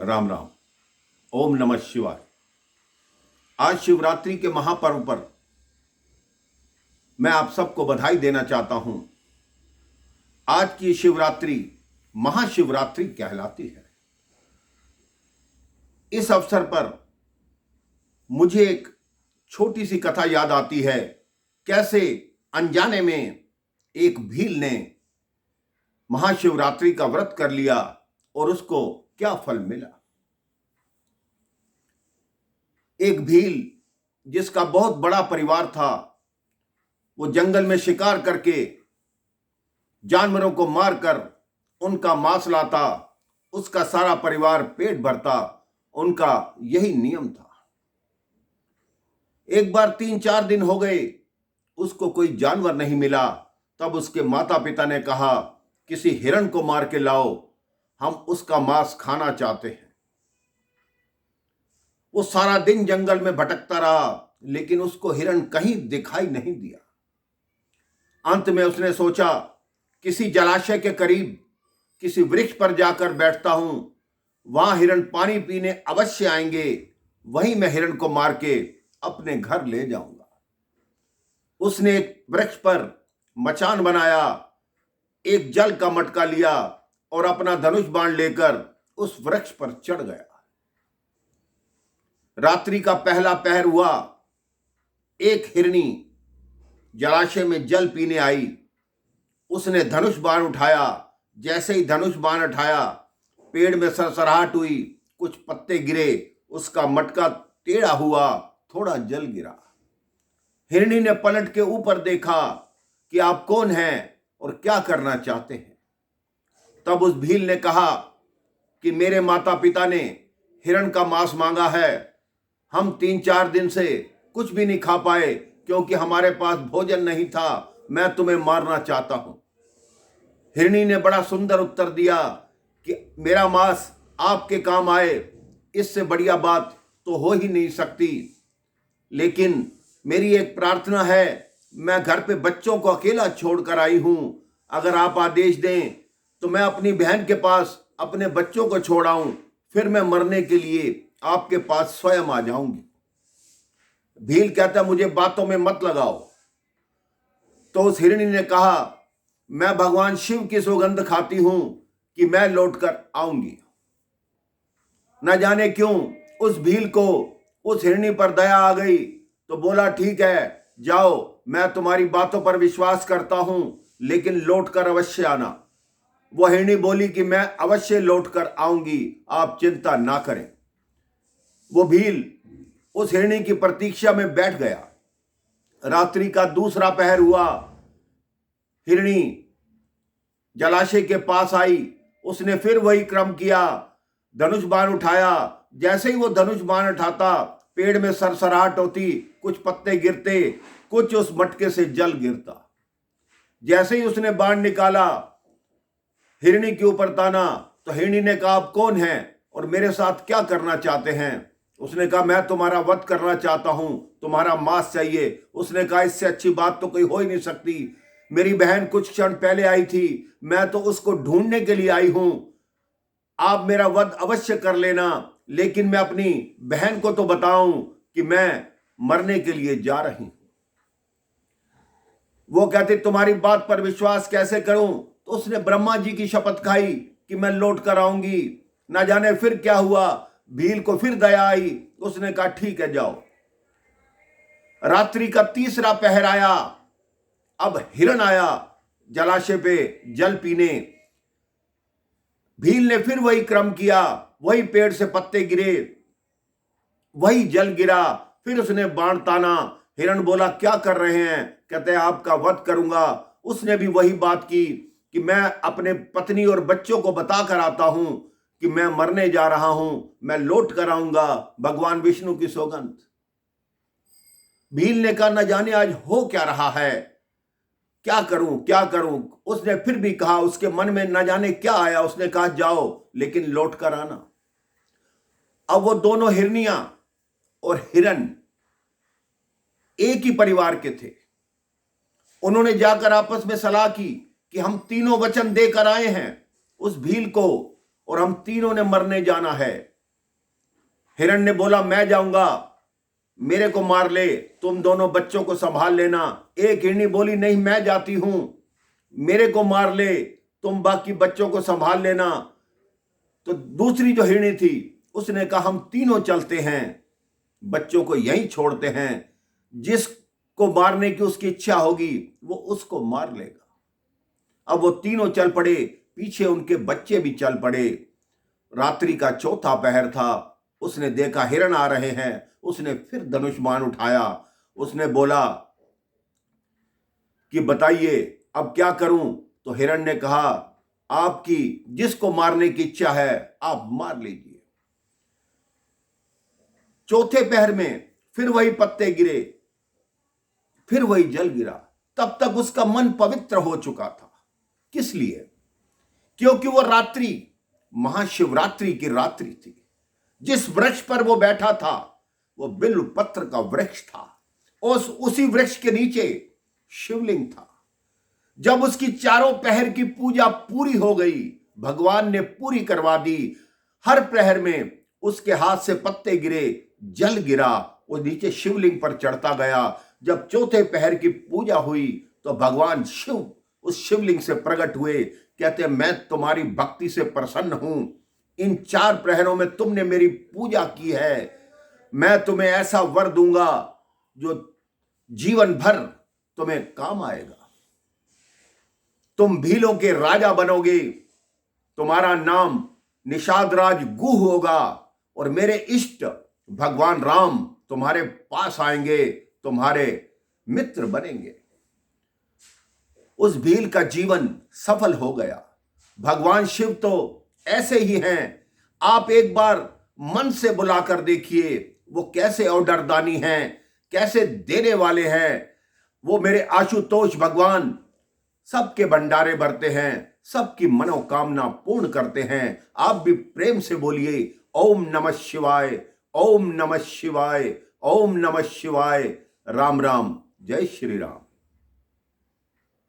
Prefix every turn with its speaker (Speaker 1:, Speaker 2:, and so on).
Speaker 1: राम राम। ओम नमः शिवाय। आज शिवरात्रि के महापर्व पर मैं आप सबको बधाई देना चाहता हूं। आज की शिवरात्रि महाशिवरात्रि कहलाती है। इस अवसर पर मुझे एक छोटी सी कथा याद आती है, कैसे अनजाने में एक भील ने महाशिवरात्रि का व्रत कर लिया और उसको क्या फल मिला। एक भील जिसका बहुत बड़ा परिवार था, वो जंगल में शिकार करके जानवरों को मारकर उनका मांस लाता, उसका सारा परिवार पेट भरता, उनका यही नियम था। एक बार 3-4 दिन हो गए, उसको कोई जानवर नहीं मिला। तब उसके माता पिता ने कहा, किसी हिरण को मार के लाओ, हम उसका मांस खाना चाहते हैं। वो सारा दिन जंगल में भटकता रहा, लेकिन उसको हिरण कहीं दिखाई नहीं दिया। अंत में उसने सोचा, किसी जलाशय के करीब किसी वृक्ष पर जाकर बैठता हूं, वहां हिरण पानी पीने अवश्य आएंगे, वहीं मैं हिरण को मार के अपने घर ले जाऊंगा। उसने एक वृक्ष पर मचान बनाया, एक जल का मटका लिया और अपना धनुष बाण लेकर उस वृक्ष पर चढ़ गया। रात्रि का पहला पहर हुआ। एक हिरनी जलाशय में जल पीने आई। उसने धनुष बाण उठाया। जैसे ही धनुष बाण उठाया, पेड़ में सरसराहट हुई, कुछ पत्ते गिरे, उसका मटका टेढ़ा हुआ, थोड़ा जल गिरा। हिरनी ने पलट के ऊपर देखा कि आप कौन हैं और क्या करना चाहते हैं। तब उस भील ने कहा कि मेरे माता पिता ने हिरण का मांस मांगा है, हम 3-4 दिन से कुछ भी नहीं खा पाए क्योंकि हमारे पास भोजन नहीं था, मैं तुम्हें मारना चाहता हूं। हिरनी ने बड़ा सुंदर उत्तर दिया कि मेरा मांस आपके काम आए, इससे बढ़िया बात तो हो ही नहीं सकती, लेकिन मेरी एक प्रार्थना है, मैं घर पे बच्चों को अकेला छोड़कर आई हूं, अगर आप आदेश दें तो मैं अपनी बहन के पास अपने बच्चों को छोड़ आऊं, फिर मैं मरने के लिए आपके पास स्वयं आ जाऊंगी। भील कहता, मुझे बातों में मत लगाओ। तो उस हिरणी ने कहा, मैं भगवान शिव की सौगंध खाती हूं कि मैं लौटकर आऊंगी। न जाने क्यों उस भील को उस हिरणी पर दया आ गई, तो बोला, ठीक है, जाओ, मैं तुम्हारी बातों पर विश्वास करता हूं, लेकिन लौटकर अवश्य आना। वो हिरणी बोली कि मैं अवश्य लौटकर आऊंगी, आप चिंता ना करें। वो भील उस हिरणी की प्रतीक्षा में बैठ गया। रात्रि का दूसरा पहर हुआ। हिरणी जलाशय के पास आई। उसने फिर वही क्रम किया, धनुष बाण उठाया। जैसे ही वो धनुष बाण उठाता, पेड़ में सरसराहट होती, कुछ पत्ते गिरते, कुछ उस मटके से जल गिरता। जैसे ही उसने बाण निकाला, हिरणी के ऊपर ताना, तो हिरणी ने कहा, आप कौन हैं और मेरे साथ क्या करना चाहते हैं। उसने कहा, मैं तुम्हारा वध करना चाहता हूं, तुम्हारा मांस चाहिए। उसने कहा, इससे अच्छी बात तो कोई हो ही नहीं सकती, मेरी बहन कुछ क्षण पहले आई थी, मैं तो उसको ढूंढने के लिए आई हूं, आप मेरा वध अवश्य कर लेना, लेकिन मैं अपनी बहन को तो बताऊं कि मैं मरने के लिए जा रही हूं। वो कहते, तुम्हारी बात पर विश्वास कैसे करूं। तो उसने ब्रह्मा जी की शपथ खाई कि मैं लौट कर आऊंगी। ना जाने फिर क्या हुआ, भील को फिर दया आई। उसने कहा, ठीक है, जाओ। रात्रि का तीसरा पहर आया। अब हिरण आया जलाशय पे जल पीने। भील ने फिर वही क्रम किया, वही पेड़ से पत्ते गिरे, वही जल गिरा। फिर उसने बाण ताना। हिरण बोला, क्या कर रहे हैं। कहते हैं, आपका वध करूंगा। उसने भी वही बात की कि मैं अपने पत्नी और बच्चों को बताकर आता हूं कि मैं मरने जा रहा हूं, मैं लौट कर आऊंगा, भगवान विष्णु की सौगंध। भील ने कहा, न जाने आज हो क्या रहा है, क्या करूं क्या करूं। उसने फिर भी कहा, उसके मन में न जाने क्या आया। उसने कहा, जाओ, लेकिन लौट कर आना। अब वो दोनों हिरनियां और हिरण एक ही परिवार के थे। उन्होंने जाकर आपस में सलाह की कि हम तीनों वचन देकर आए हैं उस भील को, और हम तीनों ने मरने जाना है। हिरण ने बोला मैं जाऊंगा, मेरे को मार ले, तुम दोनों बच्चों को संभाल लेना। एक हिरनी बोली नहीं मैं जाती हूं, मेरे को मार ले, तुम बाकी बच्चों को संभाल लेना। तो दूसरी जो हिरनी थी उसने कहा हम तीनों चलते हैं, बच्चों को यहीं छोड़ते हैं, जिसको मारने की उसकी इच्छा होगी वो उसको मार लेगा। अब वो तीनों चल पड़े, पीछे उनके बच्चे भी चल पड़े। रात्रि का चौथा पहर था, उसने देखा हिरण आ रहे हैं, उसने फिर धनुष बाण उठाया। उसने बोला कि बताइए अब क्या करूं? तो हिरण ने कहा आपकी जिसको मारने की इच्छा है आप मार लीजिए। चौथे पहर में फिर वही पत्ते गिरे, फिर वही जल गिरा। तब तक उसका मन पवित्र हो चुका था। किस लिए? क्योंकि वो रात्रि महाशिवरात्रि की रात्रि थी। जिस वृक्ष पर वो बैठा था वो बिल्व पत्र का वृक्ष था, और उसी वृक्ष के नीचे शिवलिंग था। जब उसकी चारों पहर की पूजा पूरी हो गई, भगवान ने पूरी करवा दी, हर प्रहर में उसके हाथ से पत्ते गिरे, जल गिरा, वो नीचे शिवलिंग पर चढ़ता गया। जब चौथे पहर की पूजा हुई तो भगवान शिव उस शिवलिंग से प्रकट हुए, कहते मैं तुम्हारी भक्ति से प्रसन्न हूं, इन 4 प्रहरों में तुमने मेरी पूजा की है, मैं तुम्हें ऐसा वर दूंगा जो जीवन भर तुम्हें काम आएगा। तुम भीलों के राजा बनोगे, तुम्हारा नाम निषादराज गुह होगा, और मेरे इष्ट भगवान राम तुम्हारे पास आएंगे, तुम्हारे मित्र बनेंगे। उस भील का जीवन सफल हो गया। भगवान शिव तो ऐसे ही हैं, आप एक बार मन से बुलाकर देखिए वो कैसे औडरदानी हैं, कैसे देने वाले हैं। वो मेरे आशुतोष भगवान सबके भंडारे भरते हैं, सबकी मनोकामना पूर्ण करते हैं। आप भी प्रेम से बोलिए ओम नमः शिवाय, ओम नमः शिवाय, ओम नमः शिवाय। राम राम, जय श्री राम।